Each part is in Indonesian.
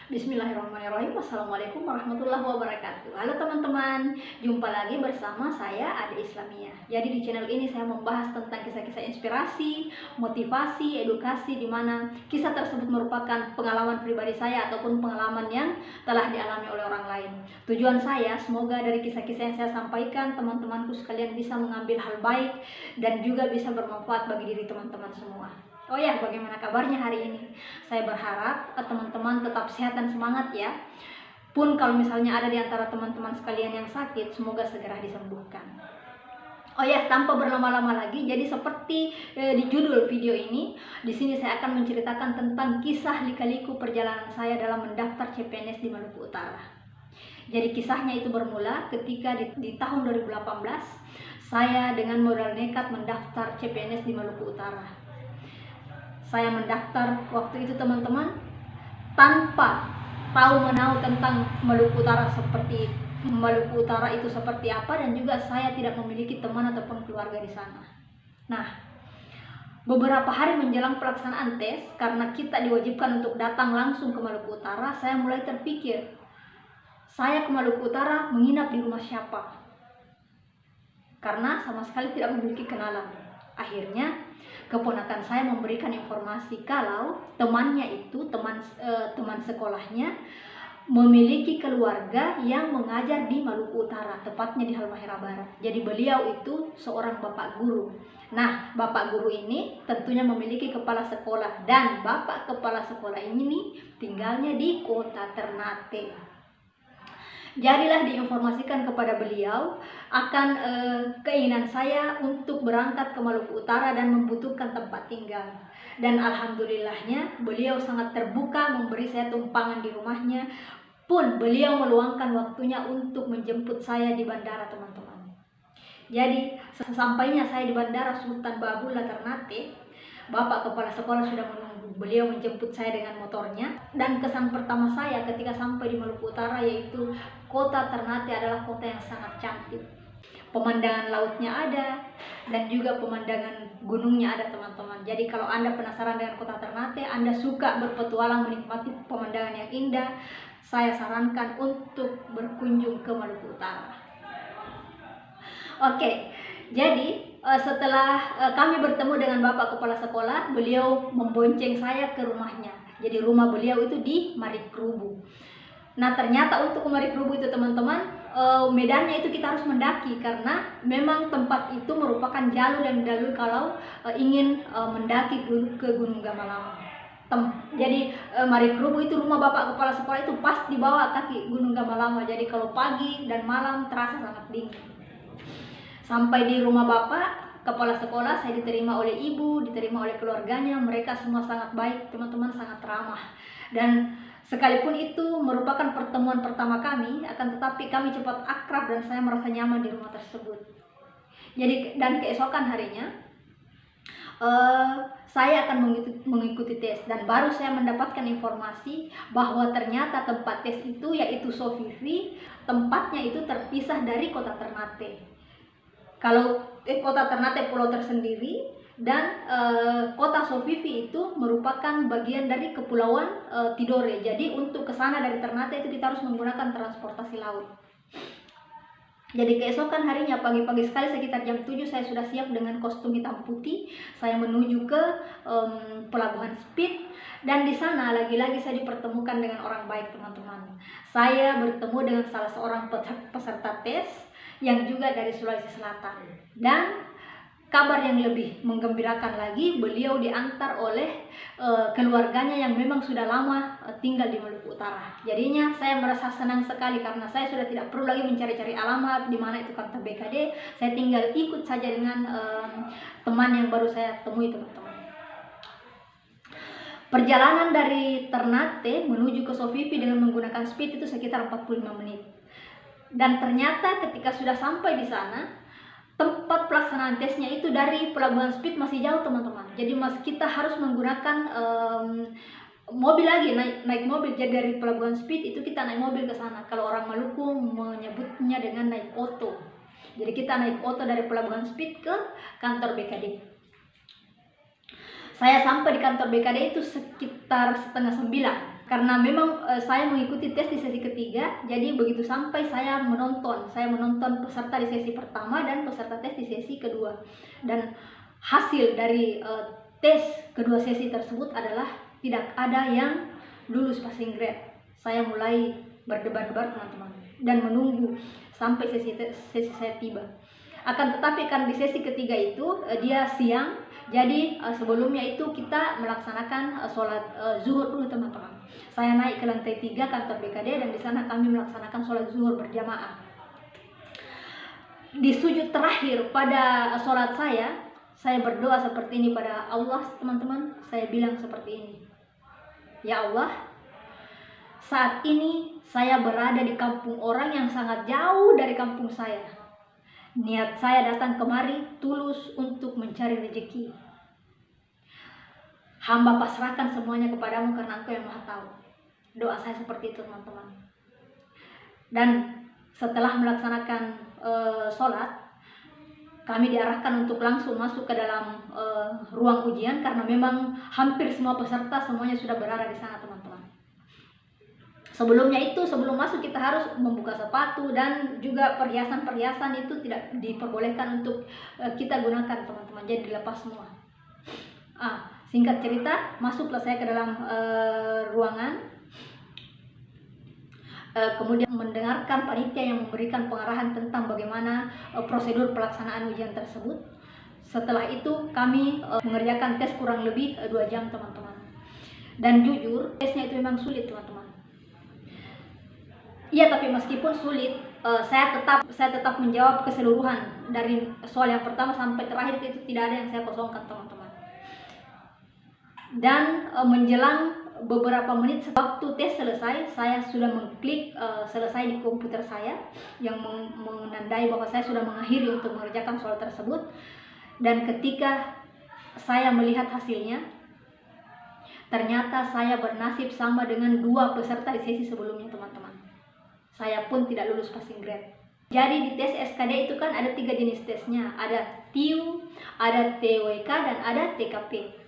Bismillahirrahmanirrahim. Assalamualaikum warahmatullahi wabarakatuh. Halo teman-teman, jumpa lagi bersama saya Ade Islamiyah. Jadi di channel ini saya membahas tentang kisah-kisah inspirasi, motivasi, edukasi, di mana kisah tersebut merupakan pengalaman pribadi saya ataupun pengalaman yang telah dialami oleh orang lain. Tujuan saya semoga dari kisah-kisah yang saya sampaikan, teman-temanku sekalian bisa mengambil hal baik dan juga bisa bermanfaat bagi diri teman-teman semua. Oh ya, bagaimana kabarnya hari ini? Saya berharap teman-teman tetap sehat dan semangat ya. Pun kalau misalnya ada di antara teman-teman sekalian yang sakit, semoga segera disembuhkan. Oh ya, tanpa berlama-lama lagi, jadi seperti di judul video ini, di sini saya akan menceritakan tentang kisah lika-liku perjalanan saya dalam mendaftar CPNS di Maluku Utara. Jadi kisahnya itu bermula ketika di tahun 2018, saya dengan modal nekat mendaftar CPNS di Maluku Utara. Saya mendaftar waktu itu teman-teman tanpa tahu menahu tentang Maluku Utara itu seperti apa, dan juga saya tidak memiliki teman ataupun keluarga di sana. Nah, beberapa hari menjelang pelaksanaan tes, karena kita diwajibkan untuk datang langsung ke Maluku Utara, saya mulai terpikir, saya ke Maluku Utara menginap di rumah siapa? Karena sama sekali tidak memiliki kenalan. Akhirnya keponakan saya memberikan informasi kalau temannya itu teman sekolahnya memiliki keluarga yang mengajar di Maluku Utara, tepatnya di Halmahera Barat. Jadi beliau itu seorang bapak guru. Nah, bapak guru ini tentunya memiliki kepala sekolah, dan bapak kepala sekolah ini tinggalnya di kota Ternate. Jadilah diinformasikan kepada beliau akan keinginan saya untuk berangkat ke Maluku Utara dan membutuhkan tempat tinggal. Dan alhamdulillahnya beliau sangat terbuka memberi saya tumpangan di rumahnya, pun beliau meluangkan waktunya untuk menjemput saya di bandara teman-teman. Jadi sesampainya saya di bandara Sultan Babula Ternate, bapak kepala sekolah sudah menunggu. Beliau menjemput saya dengan motornya, dan kesan pertama saya ketika sampai di Maluku Utara yaitu kota Ternate adalah kota yang sangat cantik. Pemandangan lautnya ada dan juga pemandangan gunungnya ada teman-teman. Jadi kalau Anda penasaran dengan kota Ternate, Anda suka berpetualang menikmati pemandangan yang indah, saya sarankan untuk berkunjung ke Maluku Utara. Oke, jadi setelah kami bertemu dengan bapak kepala sekolah, beliau membonceng saya ke rumahnya. Jadi rumah beliau itu di Marikrubu. Nah, ternyata untuk ke Marikrubu itu teman-teman, medannya itu kita harus mendaki, karena memang tempat itu merupakan jalur yang dilalui kalau ingin mendaki ke Gunung Gamalama. Jadi Marikrubu itu rumah bapak kepala sekolah itu pas di bawah kaki Gunung Gamalama. Jadi kalau pagi dan malam terasa sangat dingin. Sampai di rumah bapak kepala sekolah, saya diterima oleh ibu, diterima oleh keluarganya. Mereka semua sangat baik teman-teman, sangat ramah. Dan sekalipun itu merupakan pertemuan pertama kami, akan tetapi kami cepat akrab dan saya merasa nyaman di rumah tersebut. Jadi dan keesokan harinya saya akan mengikuti tes, dan baru saya mendapatkan informasi bahwa ternyata tempat tes itu yaitu Sofifi, tempatnya itu terpisah dari kota Ternate. Kalau kota Ternate pulau tersendiri, dan kota Sofifi itu merupakan bagian dari kepulauan Tidore. Jadi untuk ke sana dari Ternate itu kita harus menggunakan transportasi laut. Jadi keesokan harinya pagi-pagi sekali sekitar jam 7 saya sudah siap dengan kostum hitam putih. Saya menuju ke pelabuhan Speed, dan di sana lagi-lagi saya dipertemukan dengan orang baik teman-teman. Saya bertemu dengan salah seorang peserta tes yang juga dari Sulawesi Selatan, dan kabar yang lebih menggembirakan lagi, beliau diantar oleh keluarganya yang memang sudah lama tinggal di Maluku Utara. Jadinya saya merasa senang sekali karena saya sudah tidak perlu lagi mencari-cari alamat di mana itu kantor BKD. Saya tinggal ikut saja dengan teman yang baru saya temui teman-teman. Perjalanan dari Ternate menuju ke Sofifi dengan menggunakan Speed itu sekitar 45 menit. Dan ternyata ketika sudah sampai di sana, tempat pelaksanaan tesnya itu dari pelabuhan Speed masih jauh teman-teman. Jadi kita harus menggunakan mobil lagi, naik mobil. Jadi dari pelabuhan Speed itu kita naik mobil ke sana. Kalau orang Maluku menyebutnya dengan naik oto. Jadi kita naik oto dari pelabuhan Speed ke kantor BKD. Saya sampai di kantor BKD itu sekitar 8:30. Karena memang saya mengikuti tes di sesi ketiga, jadi begitu sampai saya menonton peserta di sesi pertama dan peserta tes di sesi kedua, dan hasil dari tes kedua sesi tersebut adalah tidak ada yang lulus passing grade. Saya mulai berdebar-debar teman-teman dan menunggu sampai sesi saya tiba. Akan tetapi kan di sesi ketiga itu dia siang, jadi sebelumnya itu kita melaksanakan sholat zuhur dulu teman-teman. Saya naik ke lantai 3 kantor BKD dan di sana kami melaksanakan sholat zuhur berjamaah. Di sujud terakhir pada sholat saya berdoa seperti ini pada Allah teman-teman. Saya bilang seperti ini, ya Allah, saat ini saya berada di kampung orang yang sangat jauh dari kampung saya. Niat saya datang kemari tulus untuk mencari rezeki. Hamba pasrahkan semuanya kepadamu karena Engkau yang Maha Tahu. Doa saya seperti itu teman-teman. Dan setelah melaksanakan sholat, kami diarahkan untuk langsung masuk ke dalam ruang ujian karena memang hampir semua peserta semuanya sudah berada di sana teman-teman. Sebelumnya itu, sebelum masuk kita harus membuka sepatu dan juga perhiasan-perhiasan itu tidak diperbolehkan untuk kita gunakan teman-teman, jadi dilepas semua. Singkat cerita, masuklah saya ke dalam ruangan. Kemudian mendengarkan panitia yang memberikan pengarahan tentang bagaimana prosedur pelaksanaan ujian tersebut. Setelah itu kami mengerjakan tes kurang lebih 2 jam teman-teman. Dan jujur, tesnya itu memang sulit teman-teman. Iya, tapi meskipun sulit, saya tetap menjawab keseluruhan dari soal yang pertama sampai terakhir, itu tidak ada yang saya kosongkan teman-teman. Dan menjelang beberapa menit waktu tes selesai, saya sudah mengklik selesai di komputer saya yang menandai bahwa saya sudah mengakhiri untuk mengerjakan soal tersebut. Dan ketika saya melihat hasilnya, ternyata saya bernasib sama dengan 2 peserta di sesi sebelumnya teman-teman. Saya pun tidak lulus passing grade. Jadi di tes SKD itu kan ada 3 jenis tesnya, ada TIU, ada TWK, dan ada TKP.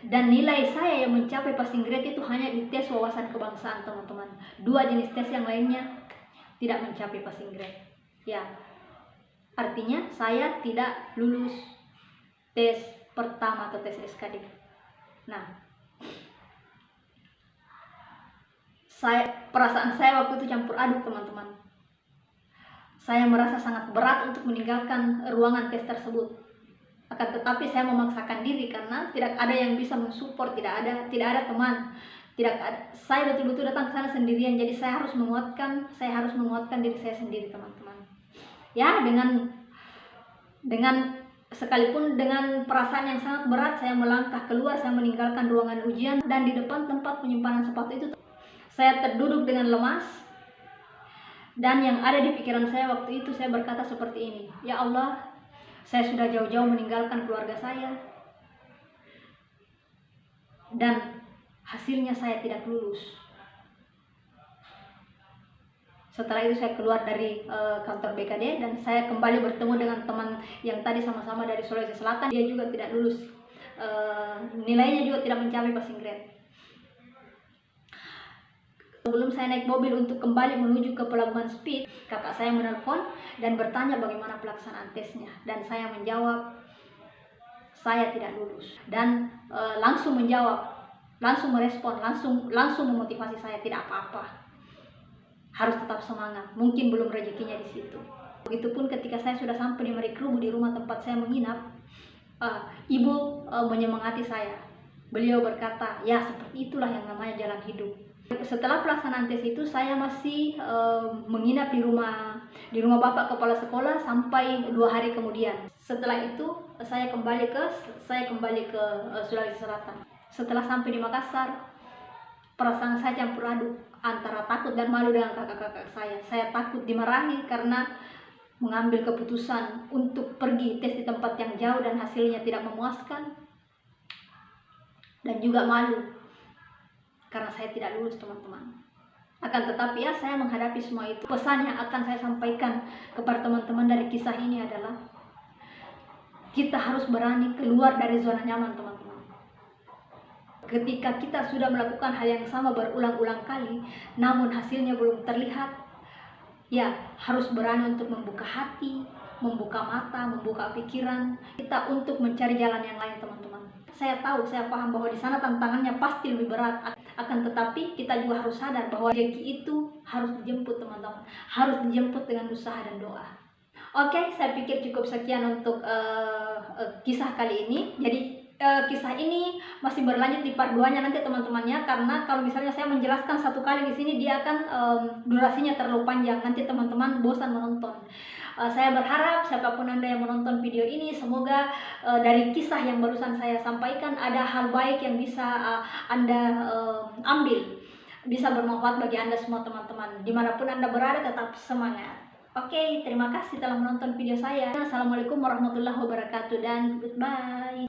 Dan nilai saya yang mencapai passing grade itu hanya di tes wawasan kebangsaan teman-teman. 2 jenis tes yang lainnya tidak mencapai passing grade. Ya, artinya saya tidak lulus tes pertama atau tes SKD. Nah, perasaan saya waktu itu campur aduk teman-teman. Saya merasa sangat berat untuk meninggalkan ruangan tes tersebut. Akan tetapi saya memaksakan diri karena tidak ada yang bisa mensupport, tidak ada teman, saya betul-betul datang ke sana sendirian. Jadi saya harus menguatkan diri saya sendiri teman-teman. Ya, dengan sekalipun dengan perasaan yang sangat berat, saya melangkah keluar, saya meninggalkan ruangan ujian, dan di depan tempat penyimpanan sepatu itu saya terduduk dengan lemas. Dan yang ada di pikiran saya waktu itu, saya berkata seperti ini, ya Allah, saya sudah jauh-jauh meninggalkan keluarga saya, dan hasilnya saya tidak lulus. Setelah itu saya keluar dari kantor BKD dan saya kembali bertemu dengan teman yang tadi sama-sama dari Sulawesi Selatan. Dia juga tidak lulus, nilainya juga tidak mencapai passing grade. Sebelum saya naik mobil untuk kembali menuju ke Pelabuhan Speed, kakak saya menelpon dan bertanya bagaimana pelaksanaan tesnya, dan saya menjawab saya tidak lulus, dan langsung menjawab, langsung merespon, langsung memotivasi saya, tidak apa-apa, harus tetap semangat, mungkin belum rezekinya di situ. Begitupun ketika saya sudah sampai di Marikrubu, di rumah tempat saya menginap, ibu menyemangati saya. Beliau berkata, ya seperti itulah yang namanya jalan hidup. Setelah pelaksanaan tes itu, saya masih menginap di rumah Bapak Kepala Sekolah sampai 2 hari kemudian. Setelah itu saya kembali ke Sulawesi Selatan. Setelah sampai di Makassar, perasaan saya campur aduk antara takut dan malu dengan kakak-kakak saya. Saya takut dimarahi karena mengambil keputusan untuk pergi tes di tempat yang jauh dan hasilnya tidak memuaskan, dan juga malu karena saya tidak lulus teman-teman. Akan tetapi ya, saya menghadapi semua itu. Pesan yang akan saya sampaikan kepada teman-teman dari kisah ini adalah kita harus berani keluar dari zona nyaman teman-teman. ketika kita sudah melakukan hal yang sama berulang-ulang kali, namun hasilnya belum terlihat, ya harus berani untuk membuka hati, membuka mata, membuka pikiran kita untuk mencari jalan yang lain, teman-teman. Saya tahu, saya paham bahwa di sana tantangannya pasti lebih berat. Akan tetapi kita juga harus sadar bahwa rezeki itu harus dijemput, teman-teman. Harus dijemput dengan usaha dan doa. Oke, saya pikir cukup sekian untuk kisah kali ini. Jadi kisah ini masih berlanjut di part 2-nya nanti, teman-temannya, karena kalau misalnya saya menjelaskan satu kali di sini dia akan durasinya terlalu panjang, nanti teman-teman bosan menonton. Saya berharap siapapun Anda yang menonton video ini, semoga dari kisah yang barusan saya sampaikan ada hal baik yang bisa Anda ambil, bisa bermanfaat bagi Anda semua, teman-teman. Dimanapun Anda berada, tetap semangat. Oke, terima kasih telah menonton video saya. Assalamualaikum warahmatullahi wabarakatuh dan goodbye.